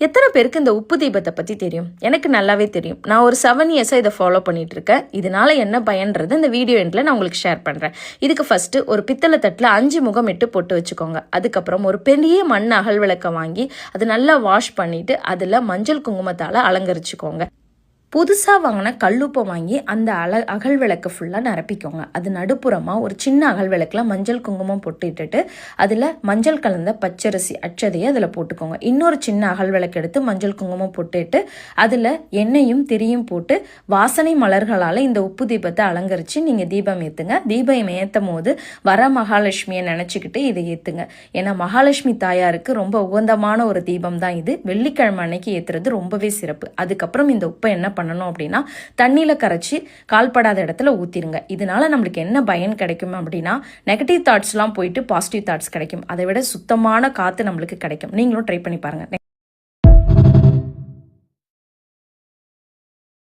எத்தனை பேருக்கு இந்த உப்பு தீபத்தை பற்றி தெரியும்? எனக்கு நல்லாவே தெரியும். நான் ஒரு 7 இயர்ஸாக இதை ஃபாலோ பண்ணிட்டு இருக்கேன். இதனால என்ன பயன்றது இந்த வீடியோ எண்டில் நான் உங்களுக்கு ஷேர் பண்ணுறேன். இதுக்கு ஃபஸ்ட்டு ஒரு பித்தளை தட்டில் 5 முகம் இட்டு பொட்டு வச்சுக்கோங்க. அதுக்கப்புறம் ஒரு பெரிய மண் அகல் விளக்கை வாங்கி அது நல்லா வாஷ் பண்ணிவிட்டு அதில் மஞ்சள் குங்குமத்தால் அலங்கரிச்சுக்கோங்க. புதுசாக வாங்கின கல்லுப்பை வாங்கி அந்த அகல் விளக்கு ஃபுல்லாக நிரப்பிக்கோங்க. அது நடுப்புறமாக ஒரு சின்ன அகல் விளக்கில் மஞ்சள் குங்குமம் போட்டுட்டு அதில் மஞ்சள் கலந்த பச்சரிசி அச்சதையை அதில் போட்டுக்கோங்க. இன்னொரு சின்ன அகல் விளக்கு எடுத்து மஞ்சள் குங்குமம் போட்டுட்டு அதில் எண்ணெயும் திரியும் போட்டு வாசனை மலர்களால் இந்த உப்பு தீபத்தை அலங்கரித்து நீங்கள் தீபம் ஏற்றுங்க. தீபம் ஏற்றும் போது வர மகாலட்சுமியை நினச்சிக்கிட்டு இதை ஏற்றுங்க. ஏன்னா மகாலட்சுமி தாயாருக்கு ரொம்ப உகந்தமான ஒரு தீபம் தான் இது. வெள்ளிக்கிழமை அன்னைக்கு ஏற்றுறது ரொம்பவே சிறப்பு. அதுக்கப்புறம் இந்த உப்பை என்ன பண்ணணும் அப்படின்னா தண்ணியில் கரைச்சி கால்படாத இடத்துல ஊற்றிடுங்க. இதனால நம்மளுக்கு என்ன பயன் கிடைக்கும் அப்படின்னா நெகட்டிவ் தாட்ஸ்லாம் போயிட்டு பாசிட்டிவ் தாட்ஸ் கிடைக்கும். அதை விட சுத்தமான காற்று நம்மளுக்கு கிடைக்கும். நீங்களும் ட்ரை பண்ணி பாருங்கள்.